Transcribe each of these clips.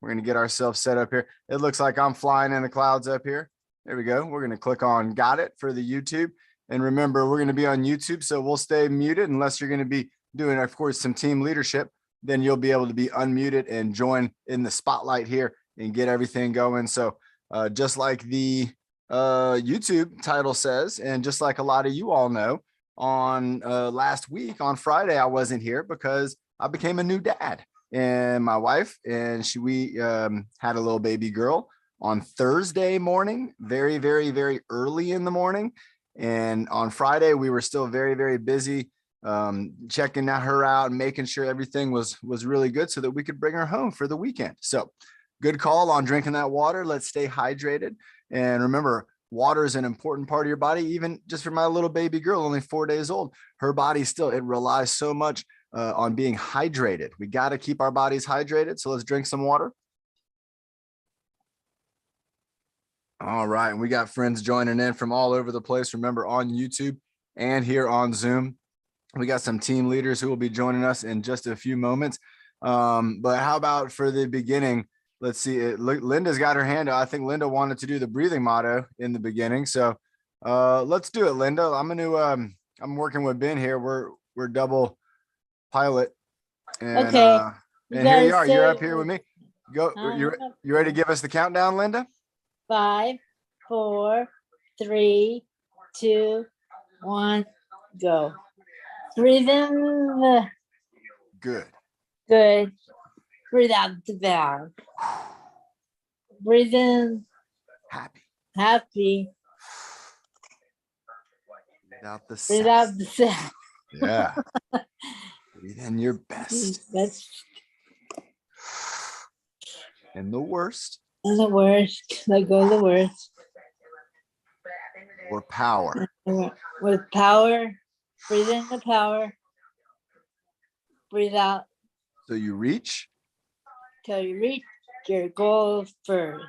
We're going to get ourselves set up here. It looks like I'm flying in the clouds up here. There we go. We're going to click on got it for the YouTube. And remember, we're going to be on YouTube, so we'll stay muted unless you're going to be doing, of course, some team leadership. Then you'll be able to be unmuted and join in the spotlight here and get everything going. So just like the YouTube title says, and just like a lot of you all know, on last week on Friday, I wasn't here because I became a new dad. And my wife and we had a little baby girl on Thursday morning, very, very, very early in the morning. And on Friday, we were still very, very busy checking her out and making sure everything was really good so that we could bring her home for the weekend. So good call on drinking that water. Let's stay hydrated. And remember, water is an important part of your body. Even just for my little baby girl, only 4 days old, her body still, it relies so much on being hydrated. We got to keep our bodies hydrated. So let's drink some water. All right. And we got friends joining in from all over the place. Remember, on YouTube and here on Zoom, we got some team leaders who will be joining us in just a few moments. But how about for the beginning? Let's see. Linda's got her hand out. I think Linda wanted to do the breathing motto in the beginning. So let's do it, Linda. I'm working with Ben here. We're double pilot. And, okay. And here you are. You're up here with me. Go. You ready to give us the countdown, Linda? 5, 4, 3, 2, 1, go. Breathe in. Good. Good. Breathe out the down. Breathe in. Happy. Happy. Breathe out the Breathe sad. out the sad. Yeah. Breathe in your best. That's And the worst. and the worst. Let go of the worst. Or power. With power. Breathe in the power. Breathe out So you reach. till you reach your goal first.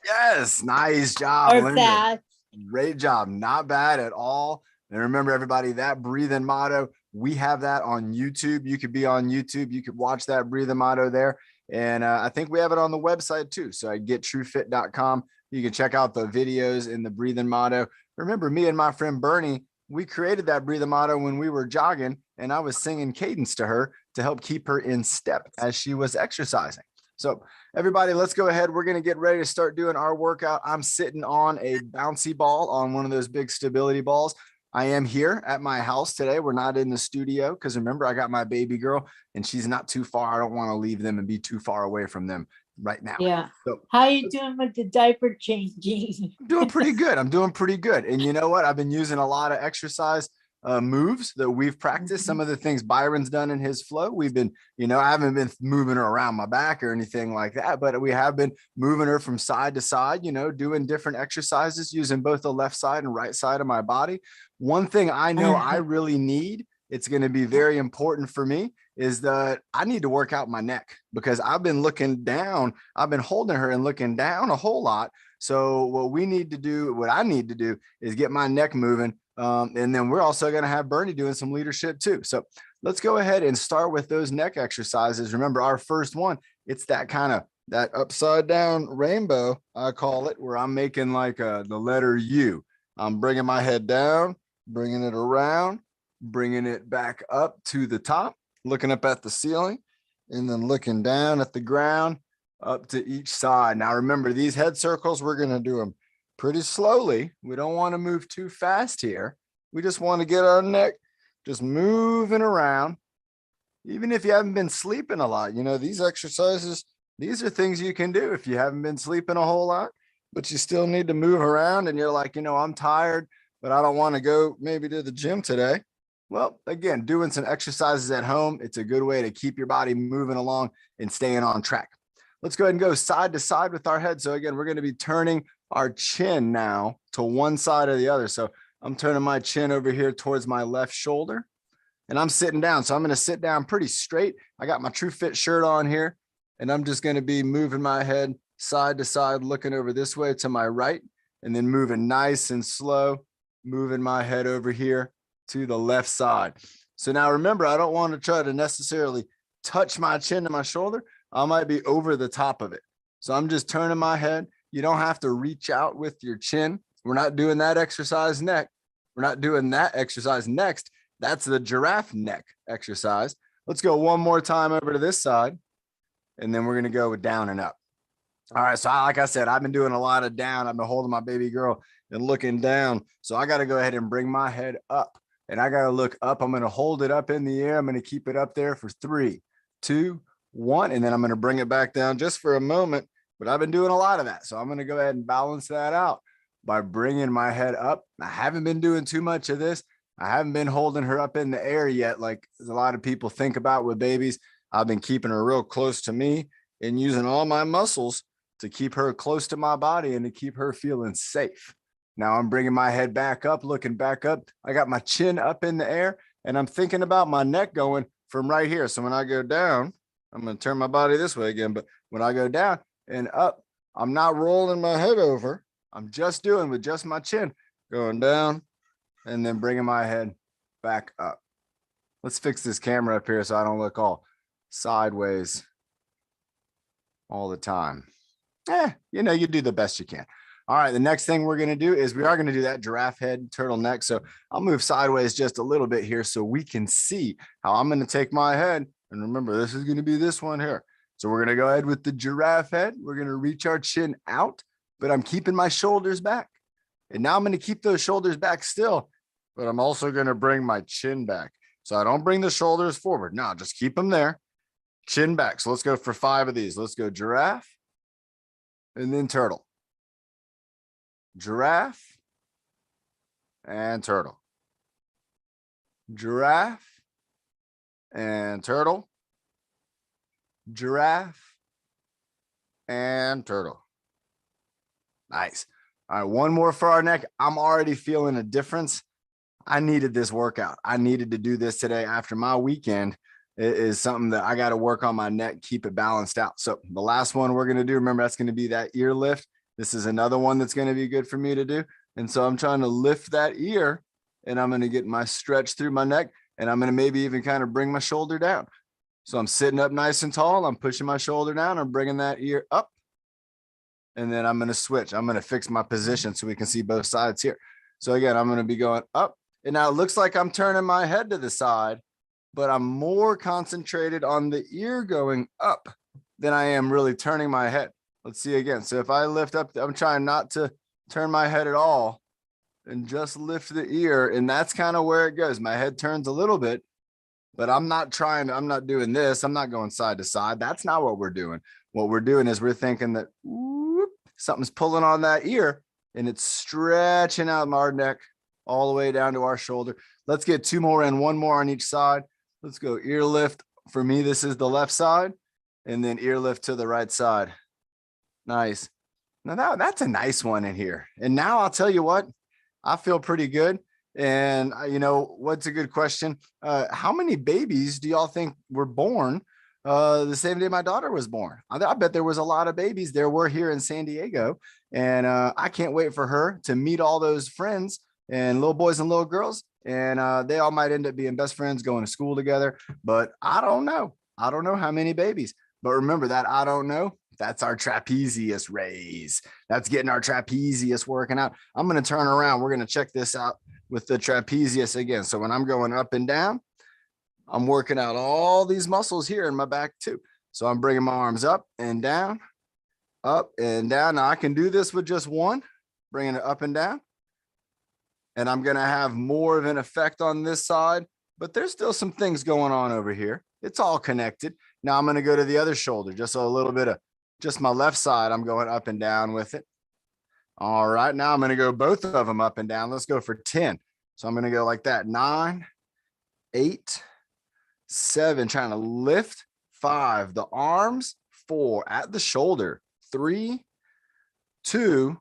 Yes. Nice job, Or Linda. fast. Great job. Not bad at all. And remember, everybody, that breathing motto, we have that on YouTube. You could be on YouTube. You could watch that breathing motto there. And I think we have it on the website too. So at gettruefit.com. You can check out the videos in the breathing motto. Remember, me and my friend Bernie, we created that breathing motto when we were jogging, and I was singing cadence to her to help keep her in step as she was exercising. So everybody, let's go ahead. We're going to get ready to start doing our workout. I'm sitting on a bouncy ball on one of those big stability balls. I am here at my house today. We're not in the studio because remember, I got my baby girl and she's not too far. I don't want to leave them and be too far away from them right now. Yeah. So, how you doing with the diaper changing? I'm doing pretty good. I'm doing pretty good. And you know what? I've been using a lot of exercise moves that we've practiced. Some of the things Byron's done in his flow. We've been, I haven't been moving her around my back or anything like that, but we have been moving her from side to side, doing different exercises using both the left side and right side of my body. One thing I know I really need, it's going to be very important for me, is that I need to work out my neck because I've been looking down. I've been holding her and looking down a whole lot. So what I need to do is get my neck moving. And then we're also going to have Bernie doing some leadership too. So let's go ahead and start with those neck exercises. Remember, our first one, it's that upside down rainbow, I call it, where I'm making like the letter U. I'm bringing my head down, bringing it around, bringing it back up to the top, looking up at the ceiling, and then looking down at the ground up to each side. Now, remember, these head circles, we're going to do them pretty slowly. We don't want to move too fast here. We just want to get our neck just moving around. Even if you haven't been sleeping a lot, these exercises, these are things you can do if you haven't been sleeping a whole lot, but you still need to move around and you're like, I'm tired, but I don't want to go maybe to the gym today. Well, again, doing some exercises at home, it's a good way to keep your body moving along and staying on track. Let's go ahead and go side to side with our head. So again, we're going to be turning our chin now to one side or the other. So I'm turning my chin over here towards my left shoulder and I'm sitting down. So I'm going to sit down pretty straight. I got my True Fit shirt on here and I'm just going to be moving my head side to side, looking over this way to my right, and then moving nice and slow, moving my head over here to the left side. So now remember, I don't want to try to necessarily touch my chin to my shoulder. I might be over the top of it. So I'm just turning my head. You don't have to reach out with your chin. We're not doing that exercise next. We're not doing that exercise next. That's the giraffe neck exercise. Let's go one more time over to this side. And then we're going to go with down and up. All right. So like I said, I've been doing a lot of down. I've been holding my baby girl and looking down. So I got to go ahead and bring my head up, and I got to look up. I'm going to hold it up in the air. I'm going to keep it up there for 3, 2, 1. And then I'm going to bring it back down just for a moment. But I've been doing a lot of that. So I'm going to go ahead and balance that out by bringing my head up. I haven't been doing too much of this. I haven't been holding her up in the air yet, like a lot of people think about with babies. I've been keeping her real close to me and using all my muscles to keep her close to my body and to keep her feeling safe. Now I'm bringing my head back up, looking back up. I got my chin up in the air, and I'm thinking about my neck going from right here. So when I go down, I'm going to turn my body this way again. But when I go down and up, I'm not rolling my head over. I'm just doing with just my chin, going down and then bringing my head back up. Let's fix this camera up here so I don't look all sideways all the time. You know, you do the best you can. All right, the next thing we're going to do is we are going to do that giraffe head turtleneck. So I'll move sideways just a little bit here so we can see how I'm going to take my head. And remember, this is going to be this one here. So we're going to go ahead with the giraffe head. We're going to reach our chin out, but I'm keeping my shoulders back. And now I'm going to keep those shoulders back still, but I'm also going to bring my chin back. So I don't bring the shoulders forward. No, just keep them there. Chin back. So let's go for 5 of these. Let's go giraffe and then turtle. Giraffe and turtle. Giraffe and turtle. Giraffe and turtle. Nice. All right, one more for our neck. I'm already feeling a difference. I needed this workout. I needed to do this today after my weekend. It is something that I got to work on my neck, keep it balanced out. So the last one we're going to do, remember, that's going to be that ear lift. This is another one that's going to be good for me to do. And so I'm trying to lift that ear, and I'm going to get my stretch through my neck, and I'm going to maybe even kind of bring my shoulder down. So I'm sitting up nice and tall. I'm pushing my shoulder down. I'm bringing that ear up. And then I'm going to switch. I'm going to fix my position so we can see both sides here. So again, I'm going to be going up. And now it looks like I'm turning my head to the side, but I'm more concentrated on the ear going up than I am really turning my head. Let's see again. So if I lift up, I'm trying not to turn my head at all and just lift the ear. And that's kind of where it goes. My head turns a little bit, but I'm not doing this. I'm not going side to side. That's not what we're doing. What we're doing is we're thinking that whoop, something's pulling on that ear and it's stretching out our neck all the way down to our shoulder. Let's get 2 more in, 1 more on each side. Let's go ear lift. For me, this is the left side, and then ear lift to the right side. Nice. Now that's a nice one in here. And now I'll tell you what, I feel pretty good. And you know, what's a good question? How many babies do y'all think were born the same day my daughter was born? I bet there was a lot of babies. There were here in San Diego. And I can't wait for her to meet all those friends and little boys and little girls. And they all might end up being best friends, going to school together. But I don't know. I don't know how many babies. But remember that I don't know. That's our trapezius raise. That's getting our trapezius working out. I'm going to turn around. We're going to check this out with the trapezius again. So when I'm going up and down, I'm working out all these muscles here in my back too. So I'm bringing my arms up and down, up and down. Now I can do this with just one, bringing it up and down. And I'm going to have more of an effect on this side, but there's still some things going on over here. It's all connected. Now I'm going to go to the other shoulder, just a little bit of just my left side. I'm going up and down with it. All right. Now I'm going to go both of them up and down. Let's go for 10. So I'm going to go like that. 9, 8, 7, trying to lift. 5, the arms. 4, at the shoulder. 3, 2,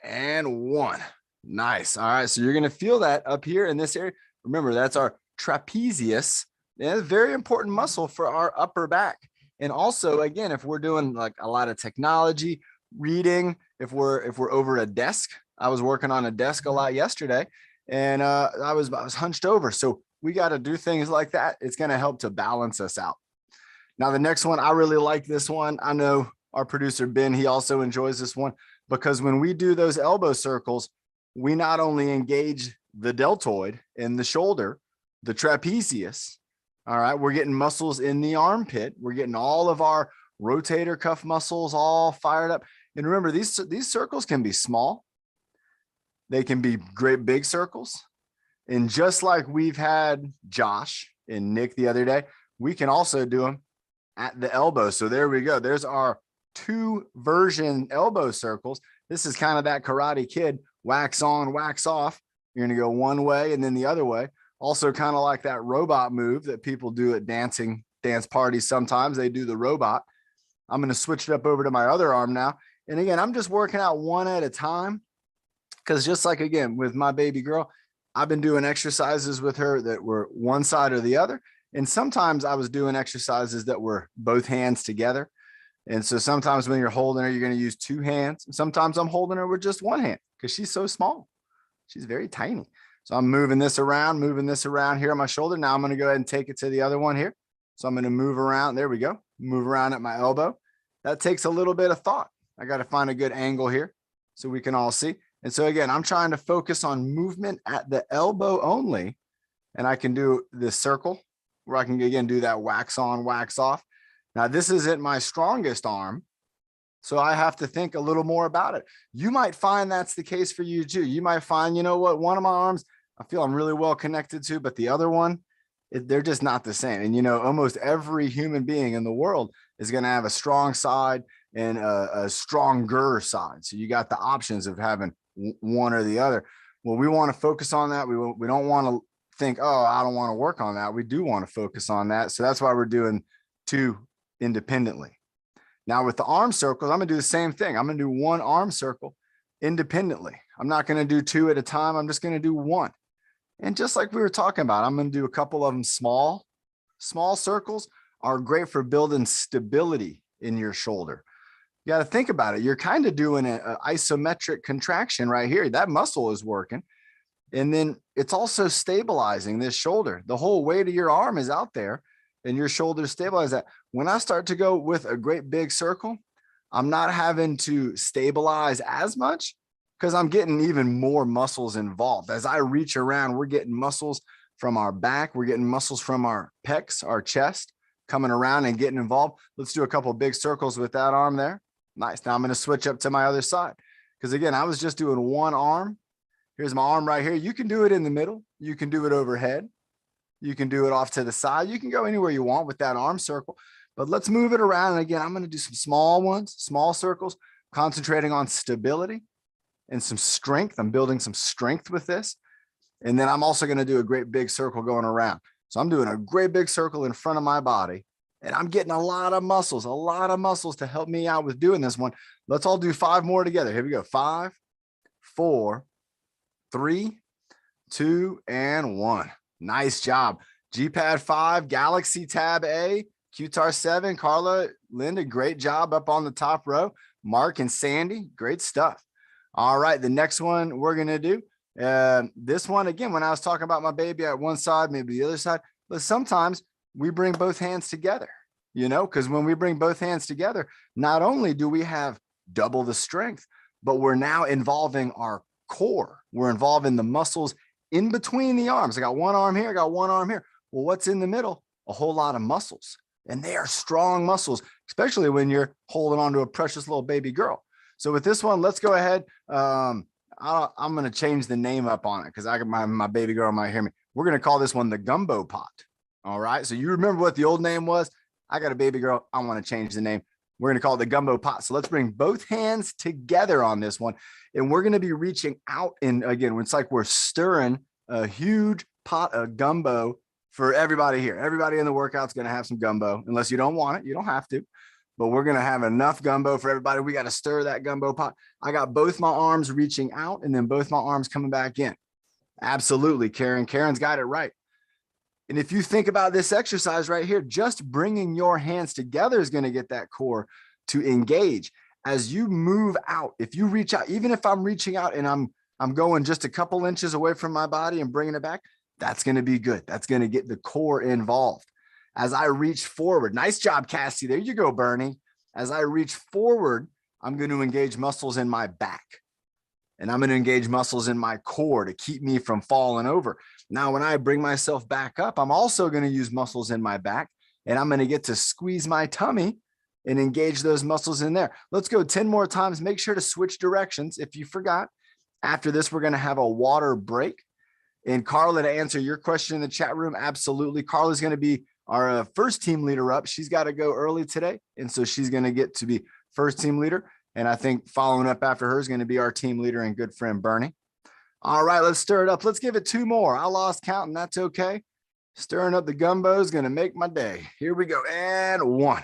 and 1. Nice. All right. So you're going to feel that up here in this area. Remember, that's our trapezius. It's a very important muscle for our upper back. And also, again, if we're doing like a lot of technology, reading, if we're over a desk, I was working on a desk a lot yesterday, and I was hunched over. So we got to do things like that. It's going to help to balance us out. Now, the next one, I really like this one. I know our producer, Ben, he also enjoys this one because when we do those elbow circles, we not only engage the deltoid and the shoulder, the trapezius. All right. We're getting muscles in the armpit. We're getting all of our rotator cuff muscles all fired up. And remember, these circles can be small. They can be great big circles. And just like we've had Josh and Nick the other day, we can also do them at the elbow. So there we go. There's our 2 version elbow circles. This is kind of that Karate Kid, wax on, wax off. You're going to go one way and then the other way. Also kind of like that robot move that people do at dance parties. Sometimes they do the robot. I'm going to switch it up over to my other arm now. And again, I'm just working out one at a time because just like, again, with my baby girl, I've been doing exercises with her that were one side or the other. And sometimes I was doing exercises that were both hands together. And so sometimes when you're holding her, you're going to use 2 hands. And sometimes I'm holding her with just 1 hand because she's so small. She's very tiny. So I'm moving this around here on my shoulder. Now I'm going to go ahead and take it to the other one here. So I'm going to move around. There we go. Move around at my elbow. That takes a little bit of thought. I got to find a good angle here so we can all see. And so again, I'm trying to focus on movement at the elbow only. And I can do this circle where I can again do that wax on, wax off. Now this isn't my strongest arm, so I have to think a little more about it. You might find that's the case for you too. You might find, you know what, one of my arms, I feel I'm really well connected to, but the other one, they're just not the same. And, you know, almost every human being in the world is going to have a strong side and a stronger side. So you got the options of having one or the other. Well, we want to focus on that. We don't want to think, oh, I don't want to work on that. We do want to focus on that. So that's why we're doing 2 independently. Now with the arm circles, I'm going to do the same thing. I'm going to do 1 arm circle independently. I'm not going to do 2 at a time. I'm just going to do 1. And just like we were talking about, I'm going to do a couple of them small. Small circles are great for building stability in your shoulder. You got to think about it. You're kind of doing an isometric contraction right here. That muscle is working. And then it's also stabilizing this shoulder. The whole weight of your arm is out there and your shoulders stabilize that. When I start to go with a great big circle, I'm not having to stabilize as much because I'm getting even more muscles involved. As I reach around, we're getting muscles from our back. We're getting muscles from our pecs, our chest, coming around and getting involved. Let's do a couple of big circles with that arm there. Nice. Now I'm going to switch up to my other side because again, I was just doing 1 arm. Here's my arm right here. You can do it in the middle. You can do it overhead. You can do it off to the side. You can go anywhere you want with that arm circle, but let's move it around. And again, I'm going to do some small ones, small circles, concentrating on stability and some strength. I'm building some strength with this. And then I'm also going to do a great big circle going around. So I'm doing a great big circle in front of my body and I'm getting a lot of muscles to help me out with doing this one. Let's all do 5 more together. Here we go. 5, 4, 3, 2, and 1. Nice job. G-Pad 5, Galaxy Tab A, QTAR 7, Carla, Linda, great job up on the top row. Mark and Sandy, great stuff. All right, the next one we're going to do, this one, again, when I was talking about my baby at one side, maybe the other side, but sometimes we bring both hands together, you know, because when we bring both hands together, not only do we have double the strength, but we're now involving our core. We're involving the muscles in between the arms. I got 1 arm here, I got 1 arm here. Well, what's in the middle? A whole lot of muscles. And they are strong muscles, especially when you're holding on to a precious little baby girl. So with this one, let's go ahead. I'm going to change the name up on it because my baby girl might hear me. We're going to call this one the gumbo pot. All right. So you remember what the old name was? I got a baby girl. I want to change the name. We're going to call it the gumbo pot. So let's bring both hands together on this one. And we're going to be reaching out. And again, it's like we're stirring a huge pot of gumbo for everybody here. Everybody in the workout's going to have some gumbo, unless you don't want it. You don't have to, but we're going to have enough gumbo for everybody. We got to stir that gumbo pot. I got both my arms reaching out and then both my arms coming back in. Absolutely, Karen. Karen's got it right. And if you think about this exercise right here, just bringing your hands together is going to get that core to engage. As you move out, if you reach out, even if I'm reaching out and I'm going just a couple inches away from my body and bringing it back, that's going to be good. That's going to get the core involved. As I reach forward, nice job, Cassie. There you go, Bernie. As I reach forward, I'm going to engage muscles in my back. And I'm going to engage muscles in my core to keep me from falling over. Now, when I bring myself back up, I'm also going to use muscles in my back, and I'm going to get to squeeze my tummy and engage those muscles in there. Let's go 10 more times. Make sure to switch directions if you forgot. After this, we're going to have a water break. And Carla, to answer your question in the chat room, absolutely. Carla's going to be our first team leader up. She's got to go early today, and so she's going to get to be first team leader. And I think following up after her is going to be our team leader and good friend, Bernie. All right, let's stir it up. Let's give it 2 more. I lost count, and that's okay. Stirring up the gumbo is going to make my day. Here we go. And 1.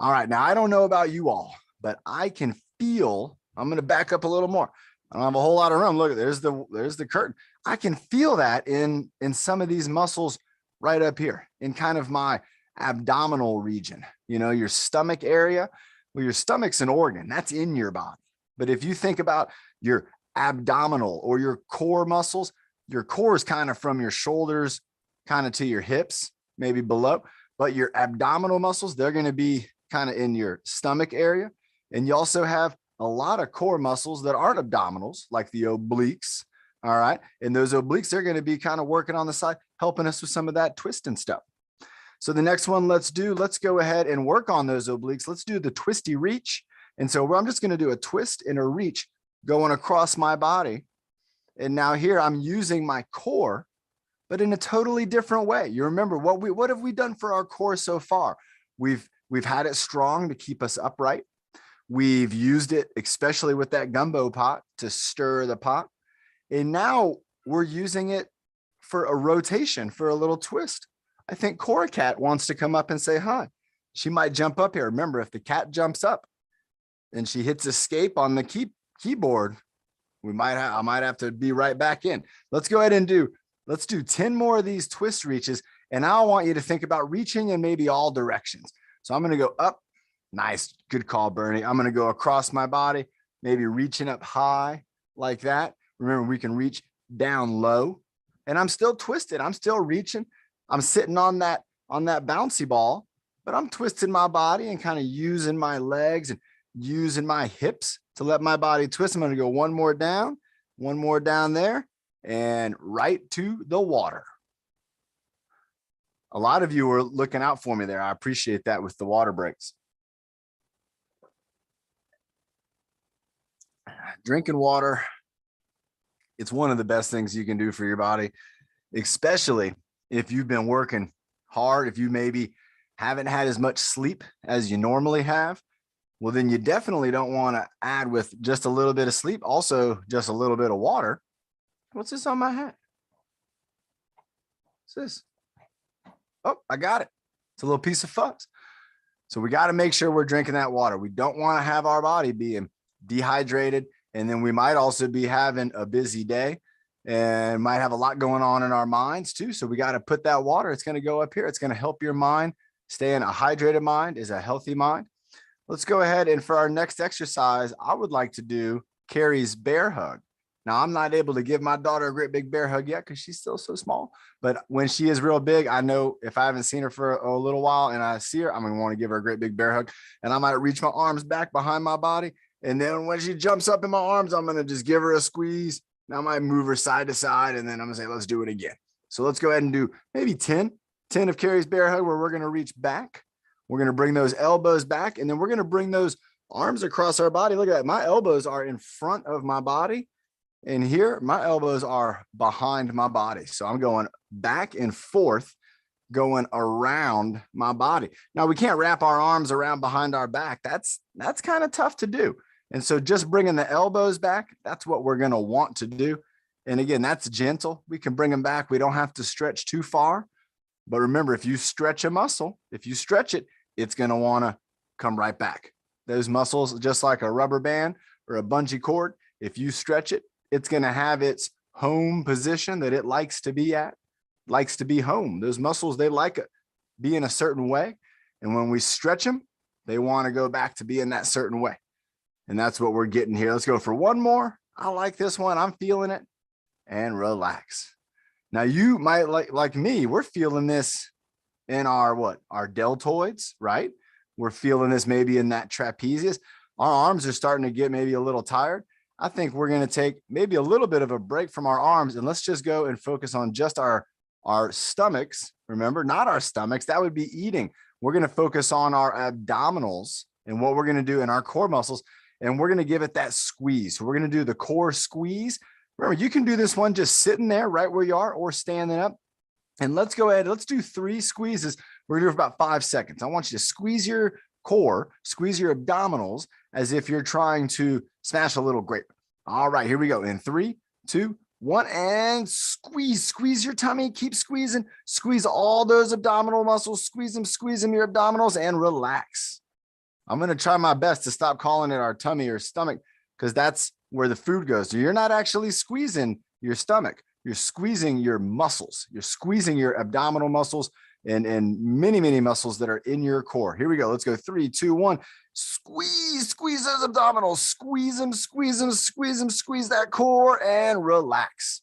All right, now I don't know about you all, but I can feel, I'm going to back up a little more. I don't have a whole lot of room. Look, there's the curtain. I can feel that in some of these muscles right up here in kind of my abdominal region, your stomach area. Well, your stomach's an organ that's in your body. But if you think about your abdominal or your core muscles, your core is kind of from your shoulders, kind of to your hips, maybe below, but your abdominal muscles, they're going to be kind of in your stomach area. And you also have a lot of core muscles that aren't abdominals, like the obliques. All right. And those obliques, they're going to be kind of working on the side, helping us with some of that twisting stuff. So the next one, let's go ahead and work on those obliques. Let's do the twisty reach. And so I'm just going to do a twist and a reach going across my body. And now here I'm using my core, but in a totally different way. You remember what have we done for our core so far? We've had it strong to keep us upright. We've used it, especially with that gumbo pot, to stir the pot. And now we're using it for a rotation, for a little twist. I think Cora Cat wants to come up and say hi. She might jump up here. Remember, if the cat jumps up and she hits escape on the keyboard, I might have to be right back in. Let's go ahead and let's do 10 more of these twist reaches. And I want you to think about reaching in maybe all directions. So I'm going to go up. Nice. Good call, Bernie. I'm going to go across my body, maybe reaching up high like that. Remember, we can reach down low, and I'm still twisted. I'm still reaching. I'm sitting on that bouncy ball, but I'm twisting my body and kind of using my legs and using my hips to let my body twist. I'm going to go one more down there, and right to the water. A lot of you were looking out for me there. I appreciate that with the water breaks. Drinking water, it's one of the best things you can do for your body, especially if you've been working hard, if you maybe haven't had as much sleep as you normally have. Well, then you definitely don't want to add with just a little bit of sleep, also just a little bit of water. What's this on my hat? What's this? Oh, I got it. It's a little piece of fuzz. So we got to make sure we're drinking that water. We don't want to have our body being dehydrated. And then we might also be having a busy day and might have a lot going on in our minds too. So we got to put that water. It's going to go up here. It's going to help your mind. Stay in a hydrated mind is a healthy mind. Let's go ahead. And for our next exercise, I would like to do Carrie's bear hug. Now, I'm not able to give my daughter a great big bear hug yet because she's still so small. But when she is real big, I know if I haven't seen her for a little while and I see her, I'm going to want to give her a great big bear hug. And I might reach my arms back behind my body. And then when she jumps up in my arms, I'm going to just give her a squeeze. Now I might move her side to side, and then I'm going to say, let's do it again. So let's go ahead and do maybe 10 of Carrie's bear hug, where we're going to reach back. We're going to bring those elbows back, and then we're going to bring those arms across our body. Look at that. My elbows are in front of my body, and here my elbows are behind my body. So I'm going back and forth, going around my body. Now we can't wrap our arms around behind our back. That's kind of tough to do. And so just bringing the elbows back, that's what we're going to want to do. And again, that's gentle. We can bring them back. We don't have to stretch too far. But remember, if you stretch a muscle, if you stretch it, it's going to want to come right back. Those muscles, just like a rubber band or a bungee cord, if you stretch it, it's going to have its home position that it likes to be at, likes to be home. Those muscles, they like it being a certain way. And when we stretch them, they want to go back to being that certain way. And that's what we're getting here. Let's go for one more. I like this one. I'm feeling it. And relax. Now you might like me, we're feeling this in our deltoids, right? We're feeling this maybe in that trapezius. Our arms are starting to get maybe a little tired. I think we're going to take maybe a little bit of a break from our arms, and let's just go and focus on just our stomachs. Remember, not our stomachs. That would be eating. We're going to focus on our abdominals and what we're going to do in our core muscles. And we're going to give it that squeeze. So we're going to do the core squeeze. Remember, you can do this one just sitting there right where you are or standing up. And let's go ahead. Let's do 3 squeezes. We're going to do for about 5 seconds. I want you to squeeze your core, squeeze your abdominals as if you're trying to smash a little grape. All right, here we go. In 3, 2, 1, and squeeze your tummy. Keep squeezing. Squeeze all those abdominal muscles. Squeeze them, your abdominals, and relax. I'm going to try my best to stop calling it our tummy or stomach, because that's where the food goes. So you're not actually squeezing your stomach. You're squeezing your muscles. You're squeezing your abdominal muscles and many muscles that are in your core. Here we go. Let's go. 3, 2, 1. Squeeze those abdominals. Squeeze them, squeeze that core, and relax.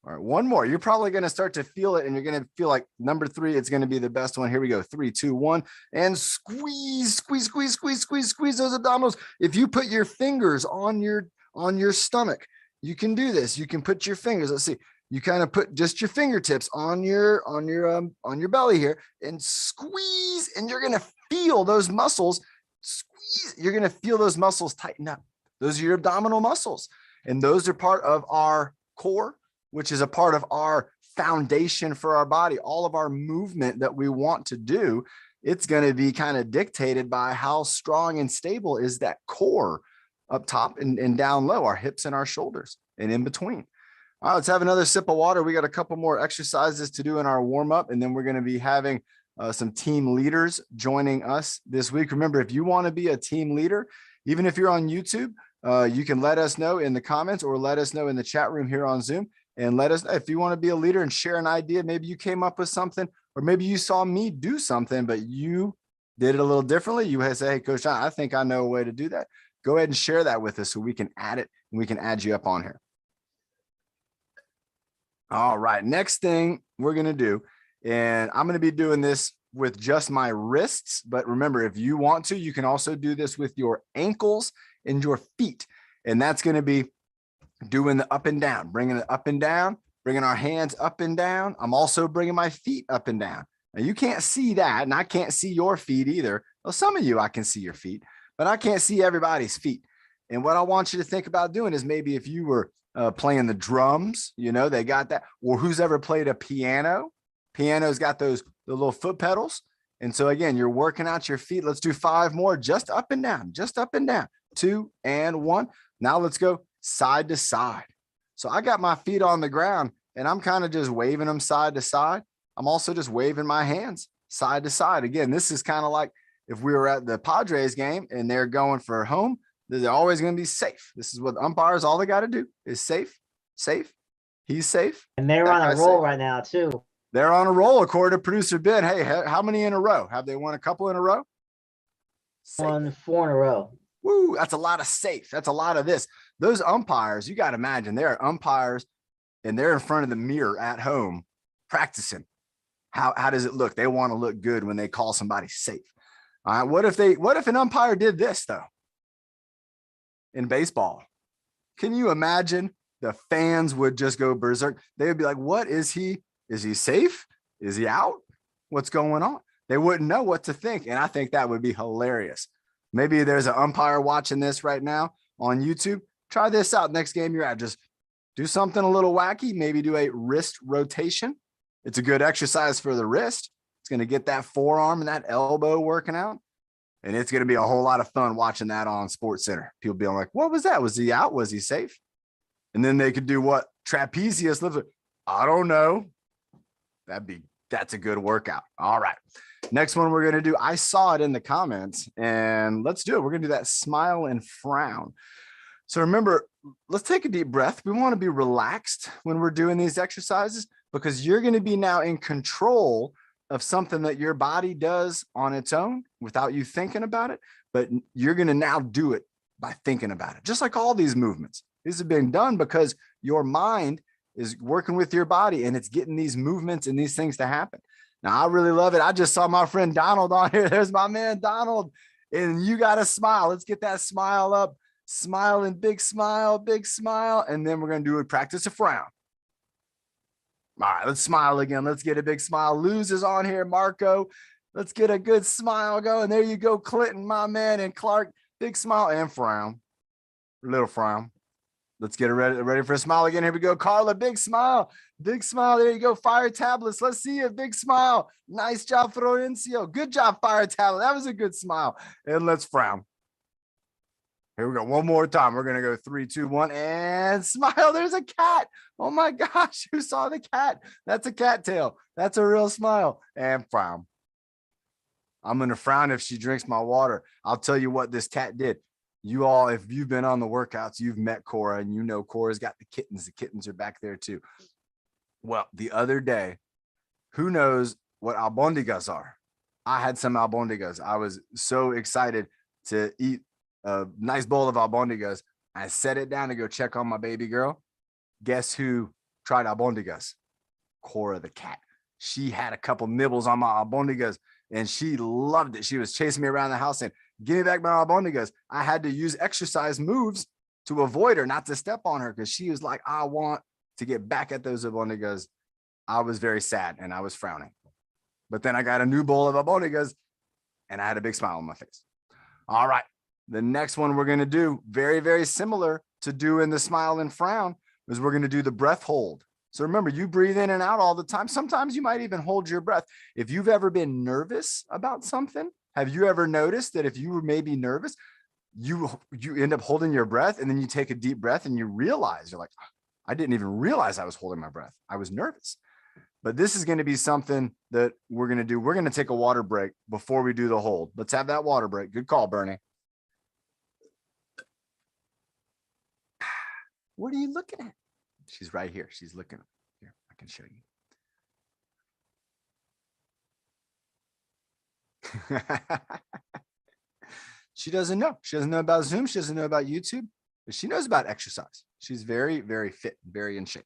All right, one more. You're probably going to start to feel it, and you're going to feel like number 3, it's going to be the best one. Here we go. 3, 2, 1, and squeeze those abdominals. If you put your fingers on your stomach, you can do this. You can put your fingers. Let's see. You kind of put just your fingertips on your belly here and squeeze, and you're going to feel those muscles squeeze. You're going to feel those muscles tighten up. Those are your abdominal muscles, and those are part of our core, which is a part of our foundation for our body. All of our movement that we want to do, it's going to be kind of dictated by how strong and stable is that core up top and down low, our hips and our shoulders and in between. All right, let's have another sip of water. We got a couple more exercises to do in our warm up, and then we're going to be having some team leaders joining us this week. Remember, if you want to be a team leader, even if you're on YouTube, you can let us know in the comments or let us know in the chat room here on Zoom. And let us know if you want to be a leader and share an idea. Maybe you came up with something, or maybe you saw me do something, but you did it a little differently. You say, hey, Coach John, I think I know a way to do that. Go ahead and share that with us so we can add it and we can add you up on here. All right, next thing we're going to do, and I'm going to be doing this with just my wrists, but remember, if you want to, you can also do this with your ankles and your feet. And that's going to be doing the up and down, bringing it up and down, bringing our hands up and down. I'm also bringing my feet up and down. Now you can't see that, and I can't see your feet either. Well, some of you, I can see your feet, but I can't see everybody's feet. And what I want you to think about doing is maybe if you were playing the drums, you know, they got that, or who's ever played a piano. Piano's got the little foot pedals. And so again, you're working out your feet. Let's do 5 more, just up and down, just up and down. 2 and 1. Now let's go side to side. So I got my feet on the ground and I'm kind of just waving them side to side. I'm also just waving my hands side to side. Again, this is kind of like if we were at the Padres game and they're going for home, they're always going to be safe. This is what umpires, all they got to do is safe. He's safe. And they're on a roll right now too. They're on a roll, according to producer Ben. Hey, how many in a row? Have they won a couple in a row? Won 4 in a row. Woo, that's a lot of safe. That's a lot of this. Those umpires, you got to imagine, they're umpires and they're in front of the mirror at home practicing. How does it look? They want to look good when they call somebody safe. All right. What if an umpire did this though? In baseball, can you imagine? The fans would just go berserk. They would be like, what is he? Is he safe? Is he out? What's going on? They wouldn't know what to think. And I think that would be hilarious. Maybe there's an umpire watching this right now on YouTube. Try this out next game you're at. Just do something a little wacky. Maybe do a wrist rotation. It's a good exercise for the wrist. It's going to get that forearm and that elbow working out. And it's going to be a whole lot of fun watching that on Sports Center. People being like, what was that? Was he out? Was he safe? And then they could do what? Trapezius lift. I don't know. That's a good workout. All right. Next one we're going to do, I saw it in the comments, and let's do it. We're going to do that smile and frown. So remember, let's take a deep breath. We want to be relaxed when we're doing these exercises because you're going to be now in control of something that your body does on its own without you thinking about it. But you're going to now do it by thinking about it. Just like all these movements. These have been done because your mind is working with your body and it's getting these movements and these things to happen. Now, I really love it. I just saw my friend Donald on here. There's my man, Donald. And you got to smile. Let's get that smile up. Smiling, big smile, big smile. And then we're going to do a practice a frown. All right, let's smile again. Let's get a big smile. Luz is on here, Marco. Let's get a good smile going. There you go, Clinton, my man, and Clark. Big smile and frown. Little frown. Let's get it ready for a smile again. Here we go. Carla, big smile. Big smile. There you go. Fire tablets. Let's see it. Big smile. Nice job, Florencio. Good job, fire tablet. That was a good smile. And let's frown. Here we go. One more time. We're going to go 3, 2, 1, and smile. There's a cat. Oh my gosh. Who saw the cat? That's a cat tail. That's a real smile. And frown. I'm going to frown if she drinks my water. I'll tell you what this cat did. You all, if you've been on the workouts, you've met Cora, and you know Cora's got the kittens. The kittens are back there too. Well, the other day, who knows what albondigas are? I had some albondigas. I was so excited to eat a nice bowl of albondigas. I set it down to go check on my baby girl. Guess who tried albondigas? Cora the cat. She had a couple nibbles on my albondigas and she loved it. She was chasing me around the house and give me back my albondigas. I had to use exercise moves to avoid her, not to step on her, because she was like, I want to get back at those albondigas. I was very sad and I was frowning. But then I got a new bowl of albondigas and I had a big smile on my face. All right. The next one we're going to do, very, very similar to doing the smile and frown, is we're going to do the breath hold. So remember, you breathe in and out all the time. Sometimes you might even hold your breath. If you've ever been nervous about something, have you ever noticed that if you were maybe nervous, you end up holding your breath and then you take a deep breath and you realize, you're like, I didn't even realize I was holding my breath. I was nervous. But this is going to be something that we're going to do. We're going to take a water break before we do the hold. Let's have that water break. Good call, Bernie. What are you looking at? She's right here. She's looking here. I can show you. She doesn't know. She doesn't know about Zoom. She doesn't know about YouTube, but she knows about exercise. She's very, very fit, very in shape.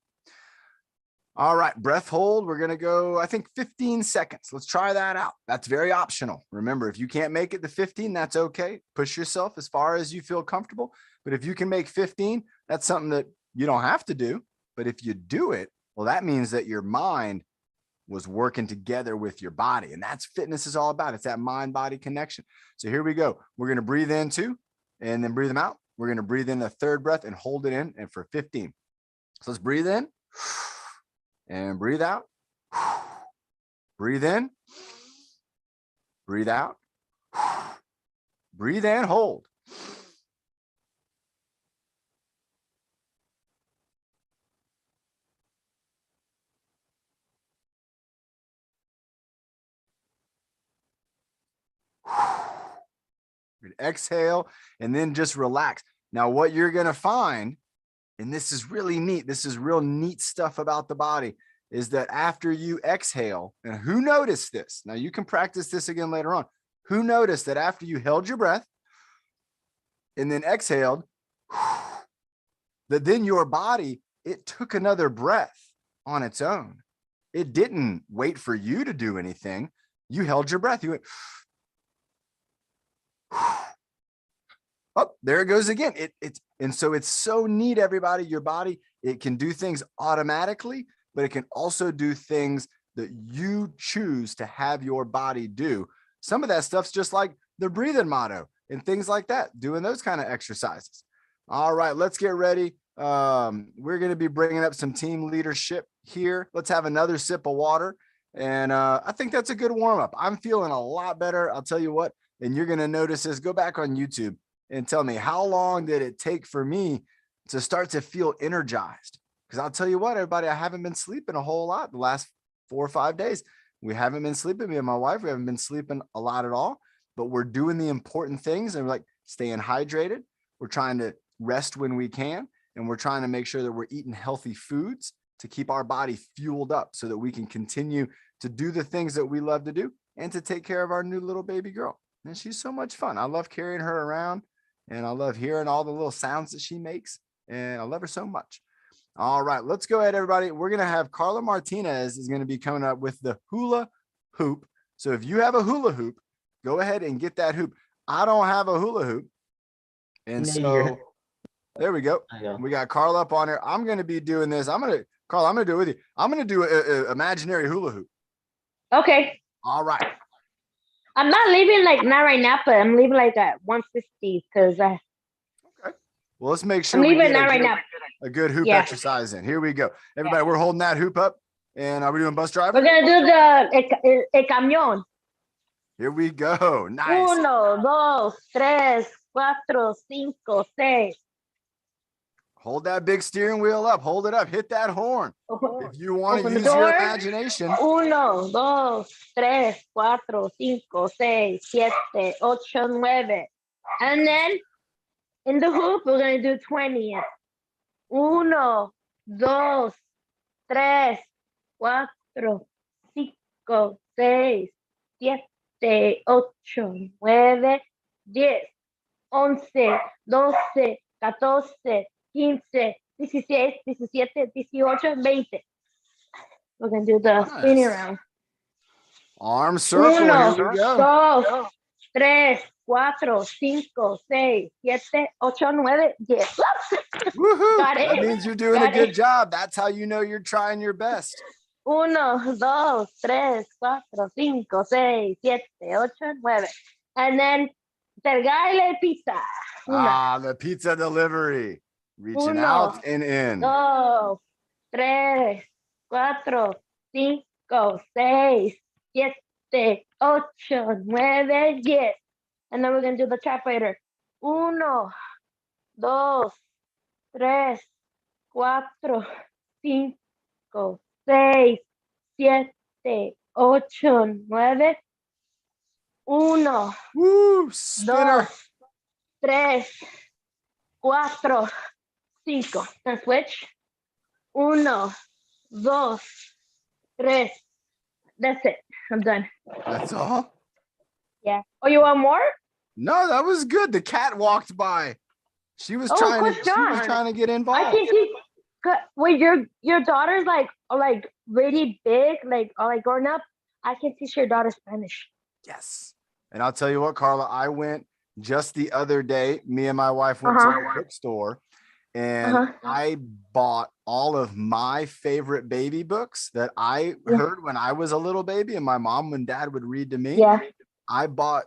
All right, breath hold. We're going to go, I think, 15 seconds. Let's try that out. That's very optional. Remember, if you can't make it to 15, that's okay. Push yourself as far as you feel comfortable. But if you can make 15, that's something that you don't have to do. But if you do it, well, that means that your mind was working together with your body. And that's fitness is all about. It's that mind-body connection. So here we go. We're going to breathe in 2 and then breathe them out. We're going to breathe in a third breath and hold it in and for 15. So let's breathe in and breathe out. Breathe in, breathe out, breathe in, hold. Exhale and then just relax. Now, what you're going to find, and this is really neat, this is real neat stuff about the body, is that after you exhale, and who noticed this? Now, you can practice this again later on. Who noticed that after you held your breath and then exhaled, that then your body, it took another breath on its own. It didn't wait for you to do anything. You held your breath. You went, oh, there it goes again. And so it's so neat, everybody. Your body, it can do things automatically, but it can also do things that you choose to have your body do. Some of that stuff's just like the breathing motto and things like that, doing those kind of exercises. All right, let's get ready. We're going to be bringing up some team leadership here. Let's have another sip of water. And I think that's a good warm up. I'm feeling a lot better. I'll tell you what, and you're going to notice this. Go back on YouTube and tell me, how long did it take for me to start to feel energized? Because I'll tell you what, everybody, I haven't been sleeping a whole lot the last 4 or 5 days. We haven't been sleeping, me and my wife, we haven't been sleeping a lot at all, but we're doing the important things, and we're like staying hydrated. We're trying to rest when we can, and we're trying to make sure that we're eating healthy foods to keep our body fueled up so that we can continue to do the things that we love to do and to take care of our new little baby girl. And she's so much fun. I love carrying her around, and I love hearing all the little sounds that she makes, and I love her so much. All right, let's go ahead, everybody. We're going to have Carla Martinez is going to be coming up with the hula hoop. So if you have a hula hoop, go ahead and get that hoop. I don't have a hula hoop. And so there we go. We got Carl up on here. I'm going to be doing this. Carl, I'm going to do it with you. I'm going to do an imaginary hula hoop. Okay. All right. I'm not leaving like not right now, but I'm leaving like at 150 because Okay. Well, let's make sure I'm we leaving get not right now. a good hoop Yeah. exercise in. Here we go. Everybody, we're holding that hoop up. And are we doing bus driver? We're gonna do the el camión. Here we go. Nice. 1, 2, 3, 4, 5, 6. Hold that big steering wheel up. Hold it up. Hit that horn. If you want to Open the use your door. imagination. 1, 2, 3, 4, 5, 6, 7, 8, 9. And then in the hoop, we're gonna do 20. 1, 2, 3, 4, 5, 6, 7, 8, 9, 10, 11, 12, 13, 14, 15, 16, 17, 18, 20. We're gonna do the spinning round. Arm circle. 1, Here we go. 2, 3, 4, 5, 6, 7, 8, 9, 10. Woohoo. Got it. That means you're doing a good job. That's how you know you're trying your best. 1, 2, 3, 4, 5, 6, 7, 8, 9. And then pegarle pizza. The pizza delivery. Reaching 1, out and in. 2, 3, 4, 5, 6, 7, 8, 9, 10. And then we're going to do the typewriter. 1, 2, 3, 4, 5, 6, 7, 8, 9. 1, Woo, spinner. 2, 3, 4, 5. And switch. 1, 2, 3. That's it. I'm done. That's all? Yeah. Oh, you want more? No, that was good. The cat walked by. She was trying to get involved. I can teach. Wait, your daughter's like really big, like grown up. I can teach your daughter Spanish. Yes. And I'll tell you what, Carla, I went just the other day. Me and my wife went to the bookstore, and I bought all of my favorite baby books that I heard when I was a little baby, and my mom and dad would read to me. Yeah. I bought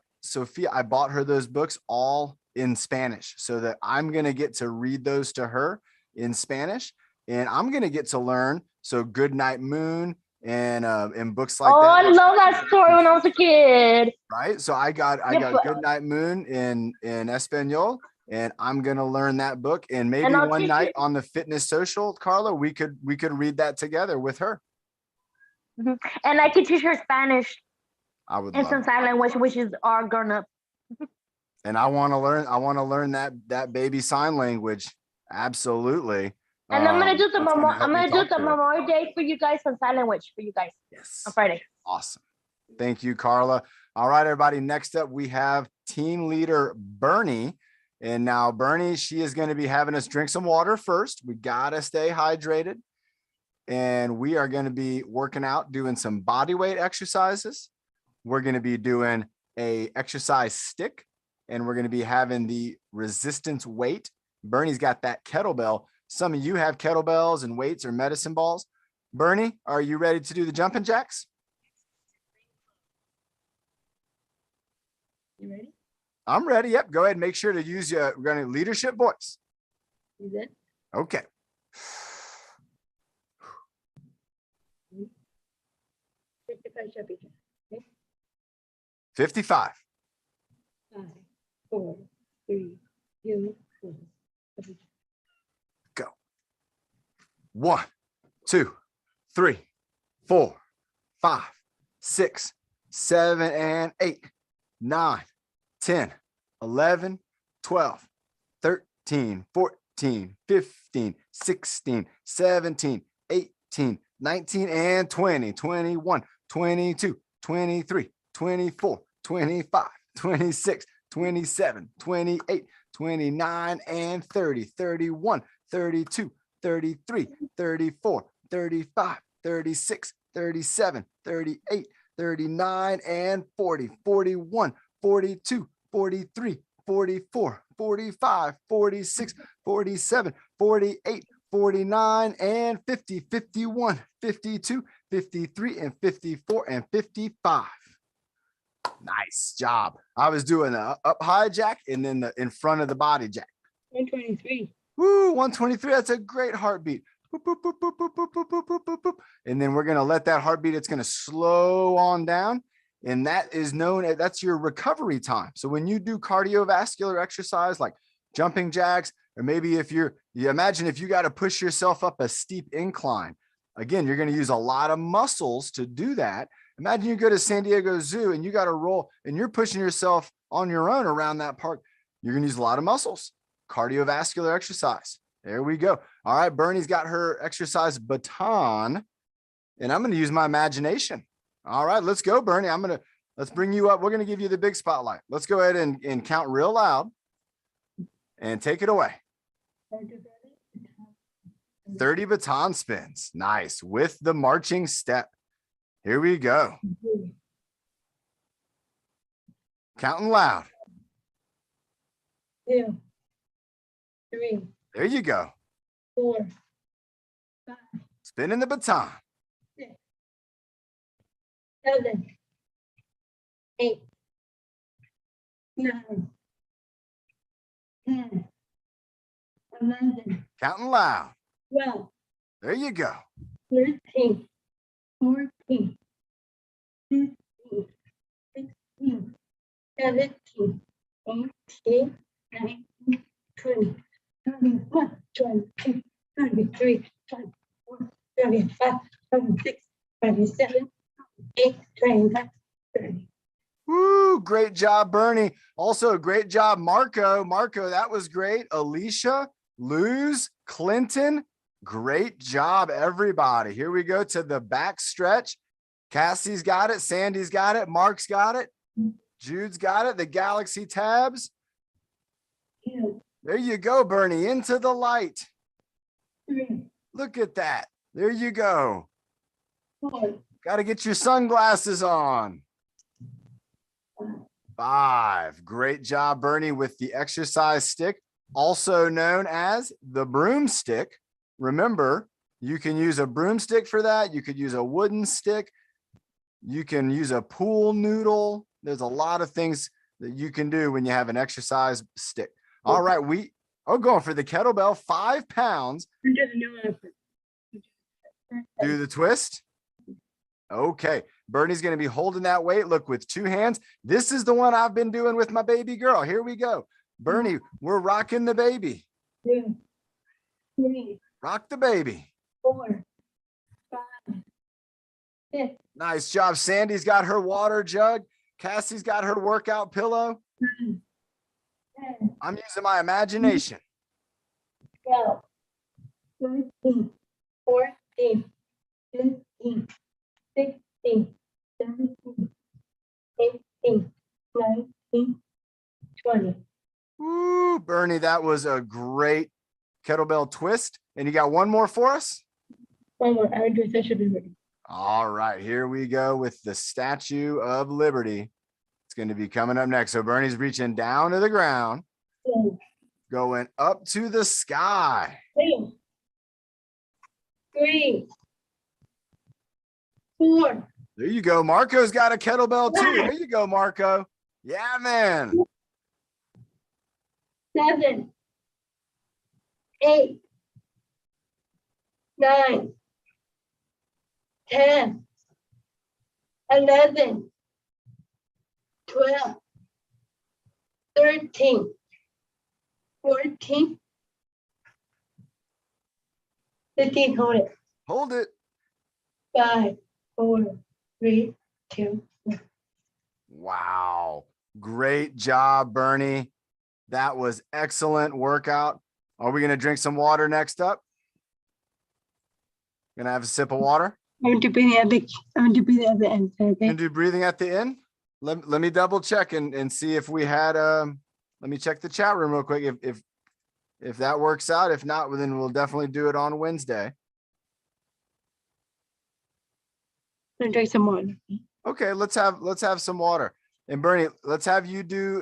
her those books all in Spanish, so that I'm going to get to read those to her in Spanish, and I'm going to get to learn. So Good Night Moon and books like that. Oh, I love that story when I was a kid. Right. So I got Good Night Moon in Espanol, and I'm going to learn that book. And maybe one night on the fitness social, Carla, we could read that together with her. And I could teach her Spanish. I would and some sign language, which is our grown up. And I want to learn that baby sign language. Absolutely. And I'm gonna do the Memorial Day for you guys on sign language for you guys. Yes. On Friday. Awesome. Thank you, Carla. All right, everybody. Next up, we have team leader Bernie. And now Bernie, she is going to be having us drink some water first. We got to stay hydrated. And we are going to be working out, doing some body weight exercises. We're going to be doing a exercise stick, and we're going to be having the resistance weight. Bernie's got that kettlebell. Some of you have kettlebells and weights or medicine balls. Bernie, are you ready to do the jumping jacks? You ready? I'm ready. Yep. Go ahead and make sure to use your leadership voice. You good? Okay. 55. 5, 4, 3, 2, 1. Go. 1, 2, 3, 4, 5, 6, 7, and 8, 9, 10, 11, 12, 13, 14, 15, 16, 17, 18, 19, and 20, 21, 22, 23, 24, 25, 26, 27, 28, 29, and 30, 31, 32, 33, 34, 35, 36, 37, 38, 39 and 40, 41, 42, 43, 44, 45, 46, 47, 48, 49 and 50, 51, 52, 53 and 54 and 55. Nice job. I was doing the up high jack and then the in front of the body jack. 123. Woo, 123. That's a great heartbeat. Boop, boop, boop, boop, boop, boop, boop, boop, boop, boop, boop. And then we're going to let that heartbeat, it's going to slow on down. And that is known as, that's your recovery time. So when you do cardiovascular exercise like jumping jacks, or maybe if you imagine if you got to push yourself up a steep incline, again, you're going to use a lot of muscles to do that. Imagine you go to San Diego Zoo and you got to roll and you're pushing yourself on your own around that park. You're going to use a lot of muscles, cardiovascular exercise. There we go. All right. Bernie's got her exercise baton and I'm going to use my imagination. All right, let's go, Bernie. Let's bring you up. We're going to give you the big spotlight. Let's go ahead and count real loud and take it away. 30 baton spins. Nice. With the marching step. Here we go. Counting loud. 2, 3. There you go. 4, 5. Spinning the baton. 7, 8, 9, 10, 11, Counting loud. 12, There you go. 13, 14, 15, 16, 17, 18, 19, 20, 21, 22, 23, 24, 25, 26, 27, 8, 29, 30. Woo, great job, Bernie. Also, great job, Marco. Marco, that was great. Alicia, Luz, Clinton, great job, everybody. Here we go to the back stretch. Cassie's got it. Sandy's got it. Mark's got it. Jude's got it. The Galaxy tabs. 2, There you go, Bernie, into the light. 3, Look at that. There you go. 4, Got to get your sunglasses on. 5. Great job, Bernie, with the exercise stick, also known as the broomstick. Remember, you can use a broomstick for that. You could use a wooden stick. You can use a pool noodle. There's a lot of things that you can do when you have an exercise stick. All right, we are going for the kettlebell, 5 pounds. Do the twist. Okay, Bernie's going to be holding that weight. Look, with 2 hands. This is the one I've been doing with my baby girl. Here we go. Bernie, we're rocking the baby. 2, 3, Rock the baby. 4, 5, 6, Nice job. Sandy's got her water jug. Cassie's got her workout pillow. 9, 10, I'm using my imagination. 12, 13, 14, 15, 16, 17, 18, 19, 20. Woo, Bernie, that was a great kettlebell twist. And you got one more for us? One more. I would do Statue of Liberty. All right, here we go with the Statue of Liberty. It's going to be coming up next. So Bernie's reaching down to the ground, 2, going up to the sky. 3, 4, There you go. Marco's got a kettlebell too. There you go, Marco. Yeah, man. 7, 8, 9, 10, 11, 12, 13, 14, 15, hold it. Hold it. 5, 4, 3, 2, 1. Wow. Great job, Bernie. That was excellent workout. Are we going to drink some water next up? Going to have a sip of water? I'm going to breathe at the end. Okay. And do breathing at the end. Let me double check and see if we had let me check the chat room real quick if that works out. If not, well, then we'll definitely do it on Wednesday. I'm going to drink some water. Okay, let's have some water. And Bernie, let's have you do